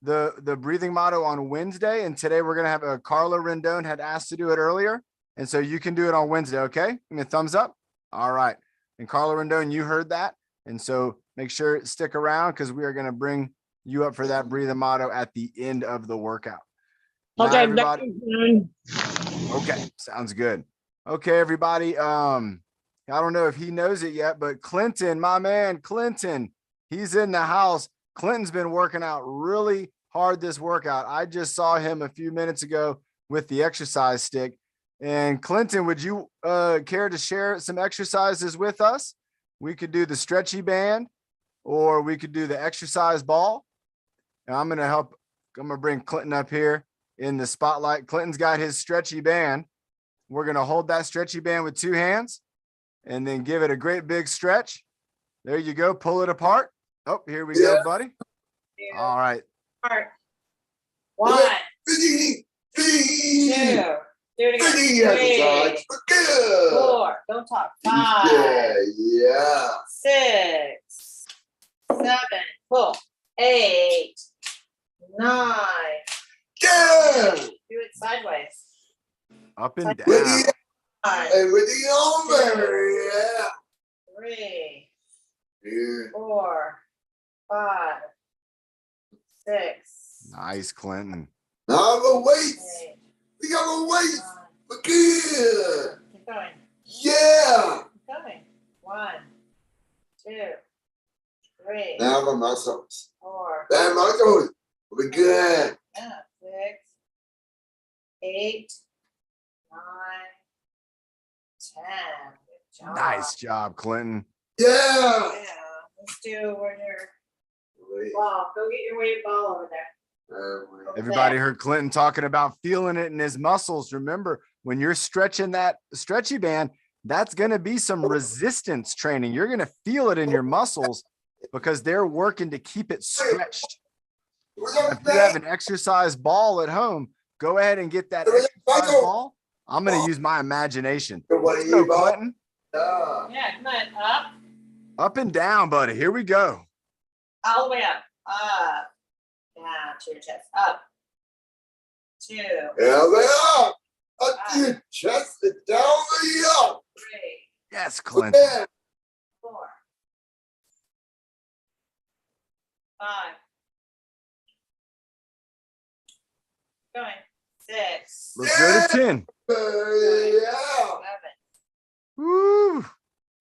the breathing motto on Wednesday. And today we're gonna have Carla Rendon had asked to do it earlier. And so you can do it on Wednesday, okay? Give me a thumbs up. All right. And Carla Rendon, you heard that. And so make sure stick around because we are gonna bring you up for that breathing motto at the end of the workout. Now, Okay, everybody. Okay, sounds good. Okay, everybody. I don't know if he knows it yet, but Clinton, my man, Clinton, he's in the house. Clinton's been working out really hard this workout. I just saw him a few minutes ago with the exercise stick. And Clinton, would you care to share some exercises with us? We could do the stretchy band or we could do the exercise ball. And I'm going to bring Clinton up here in the spotlight. Clinton's got his stretchy band. We're going to hold that stretchy band with 2 hands and then give it a great big stretch. There you go. Pull it apart. Oh, here we go, buddy. All right. 1, 3, 2, do it again. 3, 4, don't talk. 5, Yeah. 6, 7, pull. 8, 9. Yeah. Do it sideways. Up and down. With the, 5, and with the over. Yeah. 3, Yeah. 4, 5, 6. Nice, Clinton. Now the weights. 8, We got the weights. 9. Look here. Keep going. Yeah. Keep going. 1, 2, 3, Now the muscles. 4. That muscles. We good. Yeah, 6, 8, 9, 10. Good job. Nice job, Clinton. Yeah. Yeah. Let's do when you're ball. Go get your weighted ball over there. Everybody heard Clinton talking about feeling it in his muscles. Remember, when you're stretching that stretchy band, that's going to be some resistance training. You're going to feel it in your muscles because they're working to keep it stretched. If you have an exercise ball at home, go ahead and get that exercise ball. I'm going to use my imagination. Let's go, Clinton. Yeah, come on. Up. Up and down, buddy. Here we go. All the way up. Up. Down to your chest. Up. 2, Yeah, they are. Up to your chest and down the up. 3, Yes, Clinton. Yeah. 4, 5. Going. 6, Let's go to 10. Yeah. 7, Woo.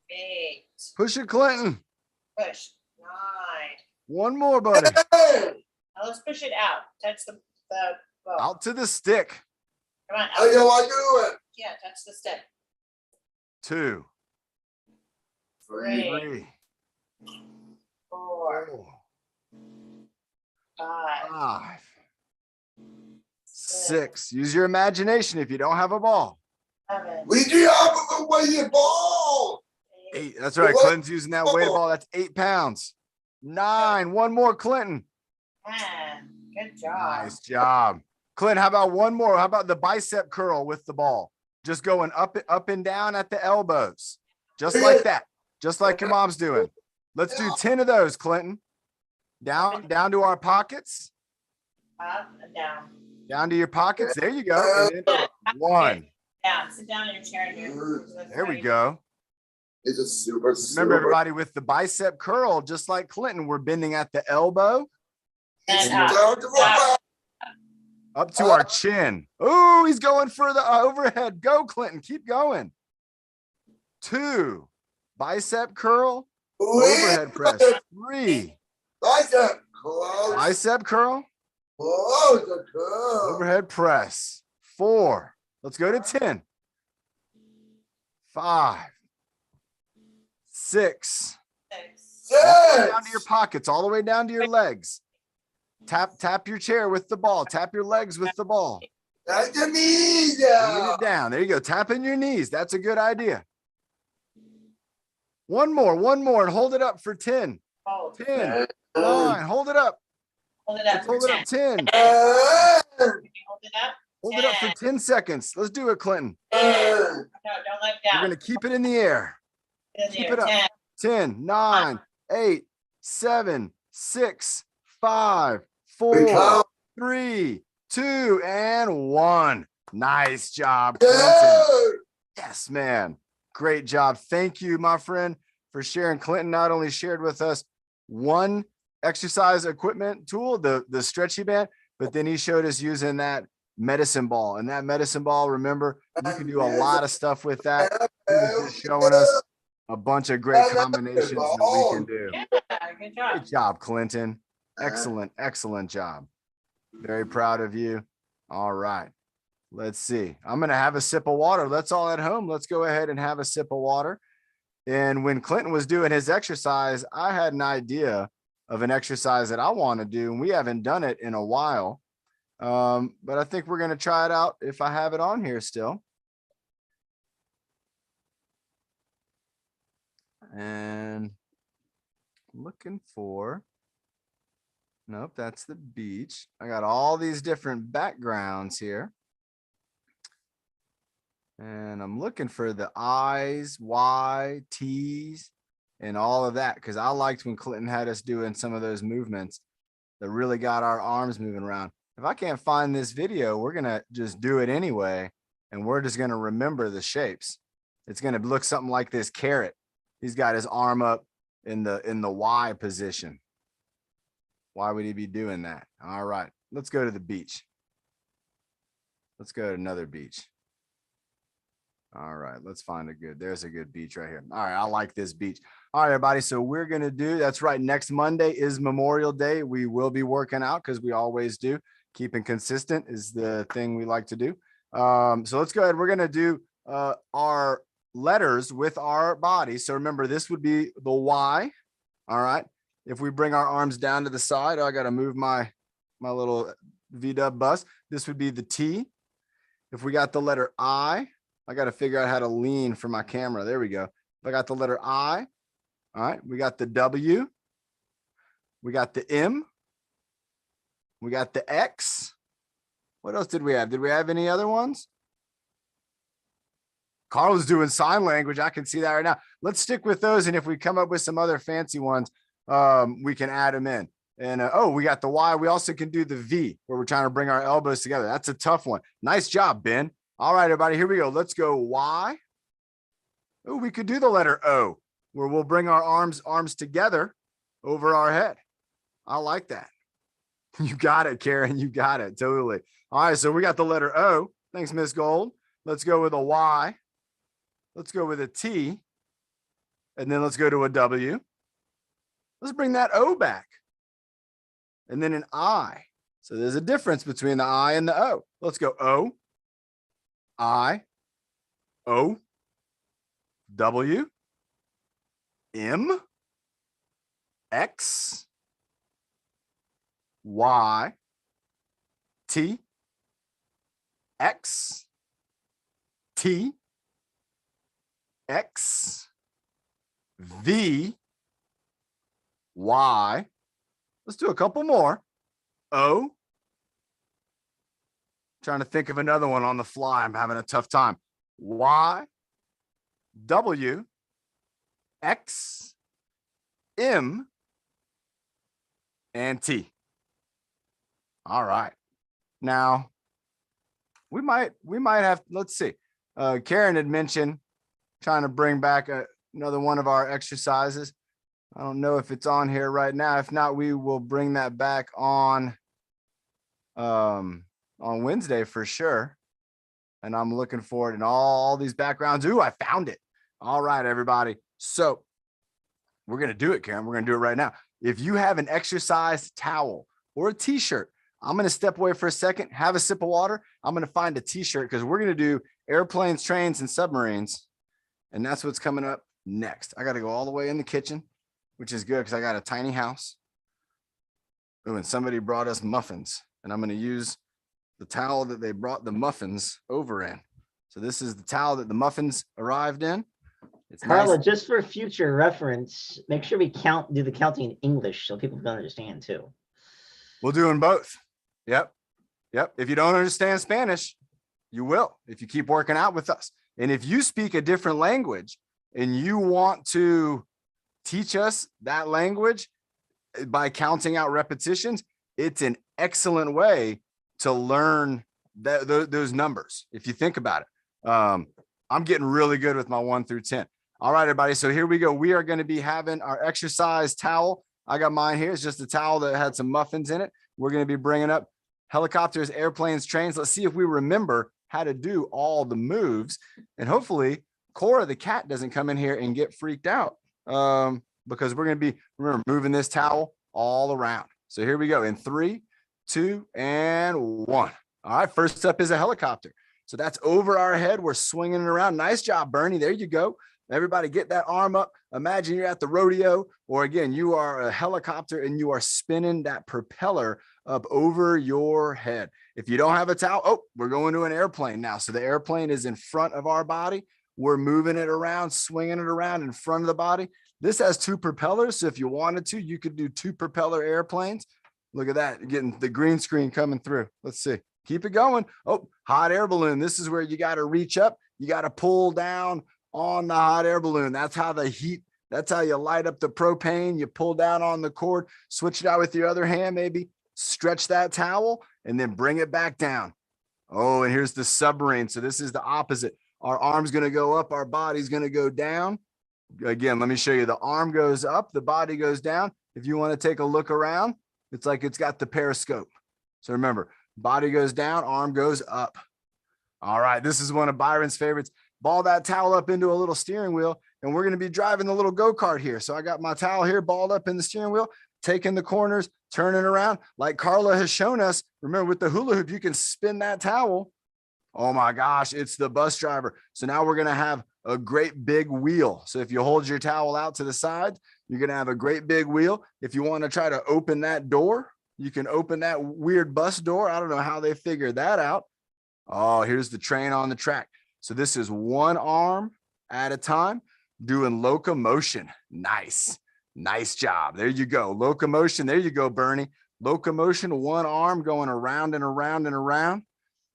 8. Push it, Clinton. Push. 9. One more, buddy. Hey. Now let's push it out. Touch the ball. Out to the stick. Come on. How you want to do it? Yeah, touch the stick. 2, 3, 3, 4, 4, 5, 5, 6. Use your imagination if you don't have a ball. 7, We do have a weighted ball. 8. That's right. Clinton's using that weighted ball. That's 8 pounds. 9. One more, Clinton. 10. Good job. Nice job. Clinton, how about one more? How about the bicep curl with the ball? Just going up and down at the elbows. Just like that. Just like your mom's doing. Let's do 10 of those, Clinton. Down to our pockets. Up and down. Down to your pockets. There you go. And then 1. Down. Sit down in your chair here. There we go. It's a super. Remember, everybody, with the bicep curl, just like Clinton, we're bending at the elbow And Down up. to my up to our chin. Oh, he's going for the overhead. Go, Clinton. Keep going. 2. Bicep curl. Overhead press. 3. Bicep close. Bicep curl. Close the curl. Overhead press. 4. Let's go to 10. 5. 6. 6. All the way down to your pockets, all the way down to your legs. Tap your chair with the ball. Tap your legs with the ball. That's the knees. Bring it down. There you go. Tapping your knees. That's a good idea. One more, and hold it up for 10. Hold. 10. 9. Hold it up. Hold it up. Let's hold it up 10. Can you hold it up? Hold it up for 10 seconds. Let's do it, Clinton. No, don't let it We're down. going to keep it in the air. In keep there. it up. 10. 10, 9, 8, 7, 6, 5, Big 4, count. 3, 2, and 1. Nice job, Clinton. Yeah. Yes, man. Great job. Thank you, my friend, for sharing. Clinton not only shared with us one exercise equipment tool, the stretchy band, but then he showed us using that medicine ball. And that medicine ball, remember, you can do a lot of stuff with that. He was just showing us a bunch of great combinations that we can do. Good job. Great job, Clinton. Excellent, excellent job. Very proud of you. All right. Let's see. I'm going to have a sip of water. Let's all at home. Let's go ahead and have a sip of water. And when Clinton was doing his exercise, I had an idea of an exercise that I want to do, and we haven't done it in a while. But I think we're going to try it out if I have it on here still. And looking for, nope, that's the beach. I got all these different backgrounds here. And I'm looking for the I's, Y, T's, and all of that, because I liked when Clinton had us doing some of those movements that really got our arms moving around. If I can't find this video, we're going to just do it anyway, and we're just going to remember the shapes. It's going to look something like this carrot. He's got his arm up in the Y position. Why would he be doing that? All right, let's go to the beach. Let's go to another beach. All right, let's find a good, there's a good beach right here. All right, I like this beach. All right, everybody, so we're going to do, that's right, next Monday is Memorial Day. We will be working out because we always do. Keeping consistent is the thing we like to do. So let's go ahead. We're going to do our letters with our body. So remember, this would be the Y. All right. If we bring our arms down to the side, I got to move my little V-dub bus. This would be the T. If we got the letter I got to figure out how to lean for my camera. There we go. If I got the letter I, all right, we got the W, we got the M, we got the X. What else did we have? Did we have any other ones? Carl's doing sign language. I can see that right now. Let's stick with those. And if we come up with some other fancy ones, we can add them in. And oh, we got the Y. We also can do the V where we're trying to bring our elbows together. That's a tough one. Nice job, Ben. All right, everybody, here we go. Let's go Y. Oh, we could do the letter O where we'll bring our arms together over our head. I like that. You got it, Karen. You got it. Totally. All right, so we got the letter O. Thanks, Miss Gold. Let's go with a Y. Let's go with a T. And then let's go to a W. Let's bring that O back. And then an I. So there's a difference between the I and the O. Let's go O, I, O, W, M, X, Y, T, X, T, X, V, Y. Let's do a couple more. O. Trying to think of another one on the fly. I'm having a tough time. Y, W, X, M, and T. All right. Now, we might have, let's see. Karen had mentioned trying to bring back another one of our exercises. I don't know if it's on here right now. If not, we will bring that back on Wednesday for sure. And I'm looking forward in all these backgrounds. Ooh, I found it. All right, everybody. So we're going to do it, Karen. We're going to do it right now. If you have an exercise towel or a t-shirt, I'm going to step away for a second, have a sip of water. I'm going to find a t-shirt because we're going to do airplanes, trains, and submarines. And that's what's coming up next. I got to go all the way in the kitchen, which is good because I got a tiny house. Oh, and somebody brought us muffins, and I'm going to use the towel that they brought the muffins over in. So this is the towel that the muffins arrived in. It's Carla, nice. just for future reference, make sure we do the counting in English so people can understand too. We'll do them both. Yep. If you don't understand Spanish, you will if you keep working out with us. And if you speak a different language and you want to teach us that language by counting out repetitions, it's an excellent way to learn those numbers. If you think about it, I'm getting really good with my 1 through 10. All right, everybody. So here we go. We are going to be having our exercise towel. I got mine here. It's just a towel that had some muffins in it. We're going to be bringing up helicopters, airplanes, trains. Let's see if we remember how to do all the moves. And hopefully Cora, the cat, doesn't come in here and get freaked out, because we're going to be, remember, moving this towel all around. So here we go in 3, 2, and 1. All right. First up is a helicopter. So that's over our head. We're swinging it around. Nice job, Bernie. There you go. Everybody get that arm up. Imagine you're at the rodeo, or again, you are a helicopter and you are spinning that propeller up over your head. If you don't have a towel, oh, we're going to an airplane now. So the airplane is in front of our body. We're moving it around, swinging it around in front of the body. This has 2 propellers. So if you wanted to, you could do 2 propeller airplanes. Look at that, getting the green screen coming through. Let's see. Keep it going. Oh, hot air balloon. This is where you got to reach up. You got to pull down on the hot air balloon. That's how the heat, that's how you light up the propane. You pull down on the cord, switch it out with your other hand, maybe stretch that towel and then bring it back down. Oh, and here's the submarine. So this is the opposite. Our arm's going to go up. Our body's going to go down. Again, let me show you. The arm goes up, the body goes down. If you want to take a look around, it's like it's got the periscope. So remember, body goes down, arm goes up. All right, this is one of Byron's favorites. Ball that towel up into a little steering wheel, and we're going to be driving the little go-kart here. So I got my towel here balled up in the steering wheel, taking the corners, turning around like Carla has shown us. Remember, with the hula hoop, you can spin that towel. Oh my gosh, it's the bus driver. So now we're going to have a great big wheel. So if you hold your towel out to the side, you're going to have a great big wheel. If you want to try to open that door, you can open that weird bus door. I don't know how they figured that out. Oh, here's the train on the track. So this is one arm at a time doing locomotion. Nice. Nice job. There you go. Locomotion. There you go, Bernie. Locomotion, one arm going around and around and around,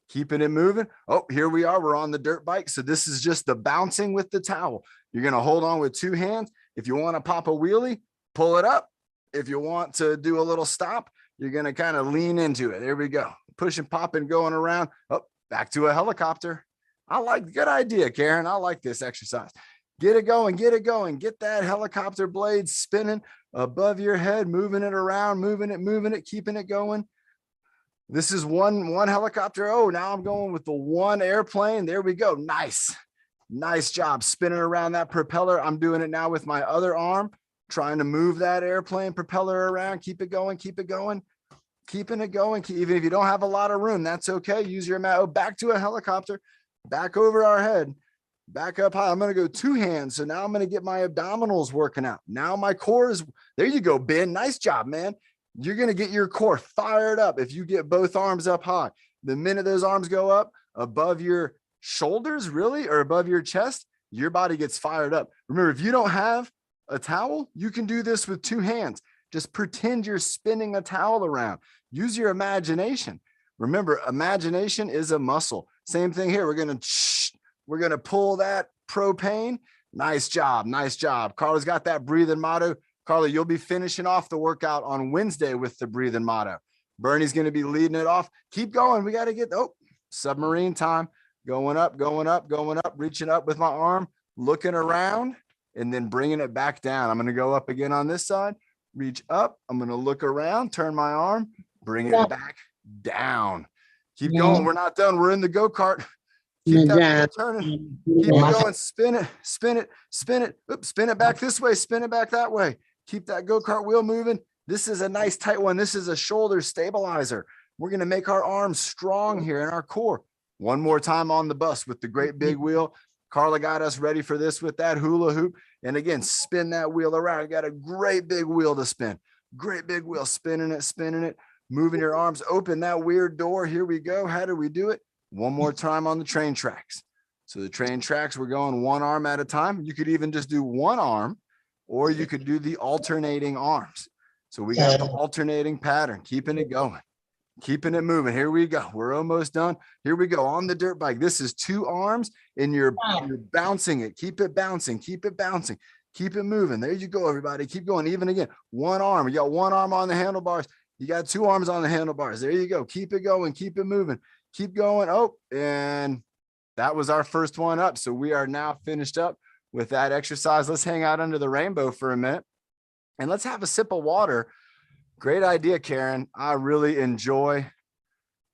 keeping it moving. Oh, here we are. We're on the dirt bike. So this is just the bouncing with the towel. You're going to hold on with 2 hands. If you want to pop a wheelie, pull it up. If you want to do a little stop, you're going to kind of lean into it. There we go. Push and pop and going around. Oh, back to a helicopter. Good idea, Karen. I like this exercise. Get it going, get it going. Get that helicopter blade spinning above your head, moving it around, moving it, keeping it going. This is one helicopter. Oh, now I'm going with the one airplane. There we go. Nice. Nice job spinning around that propeller. I'm doing it now with my other arm, trying to move that airplane propeller around. Keep it going, keep it going, keeping it going. Even if you don't have a lot of room, that's okay. Use your mat. Oh, back to a helicopter, back over our head, back up high. I'm going to go 2 hands. So now I'm going to get my abdominals working out. Now my core is, there you go, Ben. Nice job, man. You're going to get your core fired up if you get both arms up high. The minute those arms go up above your shoulders, really, or above your chest, your body gets fired up. Remember, if you don't have a towel, you can do this with 2 hands. Just pretend you're spinning a towel around. Use your imagination. Remember, imagination is a muscle. Same thing here. We're going to pull that propane. Nice job. Nice job. Carla's got that breathing motto. Carla, you'll be finishing off the workout on Wednesday with the breathing motto. Bernie's going to be leading it off. Keep going. We got to get, submarine time. Going up, going up, going up, reaching up with my arm, looking around, and then bringing it back down. I'm going to go up again on this side, reach up. I'm going to look around, turn my arm, bring it back down. Keep going. We're not done. We're in the go-kart. Keep that turning. Keep it going. Spin it, spin it, spin it. Oops, spin it back this way, spin it back that way. Keep that go-kart wheel moving. This is a nice tight one. This is a shoulder stabilizer. We're going to make our arms strong here in our core. One more time on the bus with the great big wheel. Carla got us ready for this with that hula hoop. And again, spin that wheel around. You got a great big wheel to spin. Great big wheel, spinning it, moving your arms, open that weird door. Here we go. How do we do it? One more time on the train tracks. So the train tracks, we're going one arm at a time. You could even just do one arm, or you could do the alternating arms. So we got the alternating pattern, keeping it going, keeping it moving. Here we go. We're almost done. Here we go on the dirt bike. This is 2 arms and you're bouncing it. Keep it bouncing. Keep it bouncing. Keep it moving. There you go, everybody. Keep going. Even again, one arm. You got one arm on the handlebars. You got two arms on the handlebars. There you go. Keep it going. Keep it moving. Keep going. Oh, and that was our first one up. So we are now finished up with that exercise. Let's hang out under the rainbow for a minute and let's have a sip of water. Great idea, Karen. I really enjoy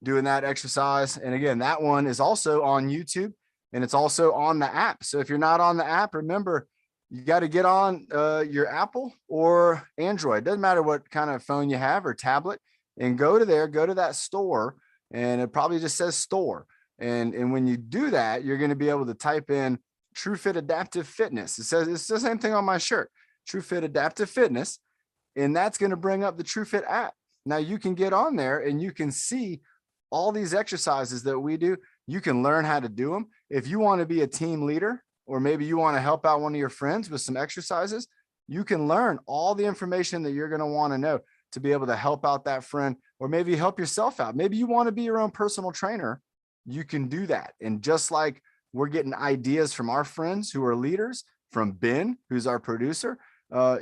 doing that exercise. And again, that one is also on YouTube and it's also on the app. So if you're not on the app, remember, you got to get on your Apple or Android. Doesn't matter what kind of phone you have or tablet, and go to that store, and it probably just says store. And when you do that, you're going to be able to type in TrueFit Adaptive Fitness. It says it's the same thing on my shirt, TrueFit Adaptive Fitness, and that's going to bring up the TrueFit app. Now you can get on there and you can see all these exercises that we do. You can learn how to do them. If you want to be a team leader, or maybe you want to help out one of your friends with some exercises, you can learn all the information that you're going to want to know to be able to help out that friend, or maybe help yourself out. Maybe you want to be your own personal trainer. You can do that. And just like we're getting ideas from our friends who are leaders, from Ben, who's our producer,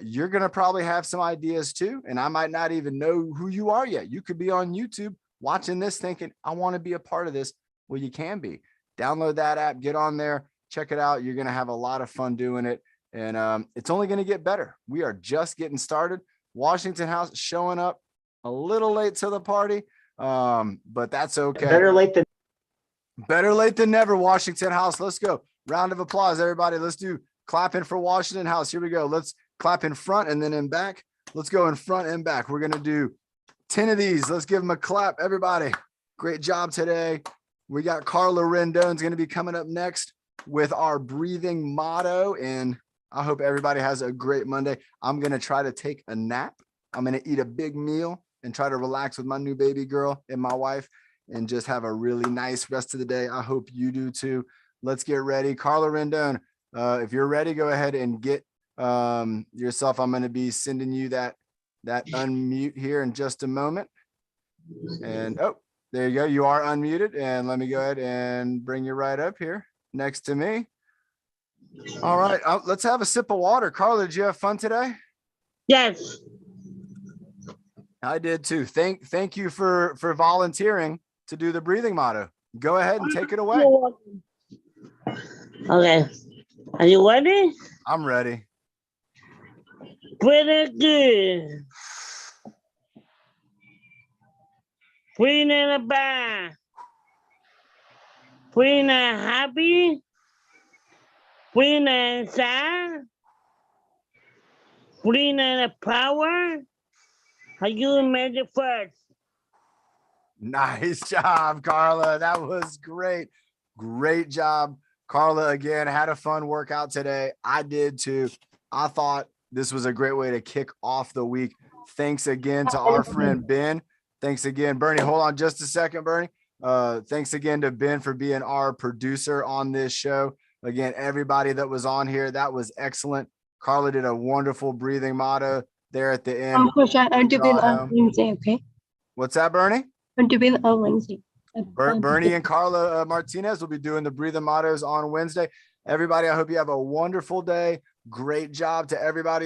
you're going to probably have some ideas too. And I might not even know who you are yet. You could be on YouTube watching this thinking, I want to be a part of this. Well, you can be. Download that app, get on there. Check it out. You're going to have a lot of fun doing it. And it's only going to get better. We are just getting started. Washington House showing up a little late to the party, but that's okay. Better late than never, Washington House. Let's go. Round of applause, everybody. Let's do clapping for Washington House. Here we go. Let's clap in front and then in back. Let's go in front and back. We're going to do 10 of these. Let's give them a clap, everybody. Great job today. We got Carla Rendon's going to be coming up next with our breathing motto. And I hope everybody has a great Monday. I'm going to try to take a nap. I'm going to eat a big meal and try to relax with my new baby girl and my wife and just have a really nice rest of the day. I hope you do too. Let's get ready. Carla Rendon, if you're ready, go ahead and get yourself. I'm going to be sending you that unmute here in just a moment. And oh, there you go. You are unmuted. And let me go ahead and bring you right up here next to me. All right, let's have a sip of water. Carla, did you have fun today? Yes. I did too. Thank you for volunteering to do the breathing motto. Go ahead and take it away. Okay. Are you ready? I'm ready. Pretty good. Breathe in the back. Breathe in happy. Breathe inside. Breathe in the power. How you made it first. Nice job, Carla. That was great. Great job. Carla, again, had a fun workout today. I did too. I thought this was a great way to kick off the week. Thanks again to our friend Ben. Thanks again, Bernie. Hold on just a second, Bernie. Thanks again to Ben for being our producer on this show. Again, everybody that was on here, that was excellent. Carla did a wonderful breathing motto there at the end. I'm to be on Wednesday, okay? What's that, Bernie? I'm to be on Wednesday. Bernie and Carla Martinez will be doing the breathing mottos on Wednesday. Everybody, I hope you have a wonderful day. Great job to everybody.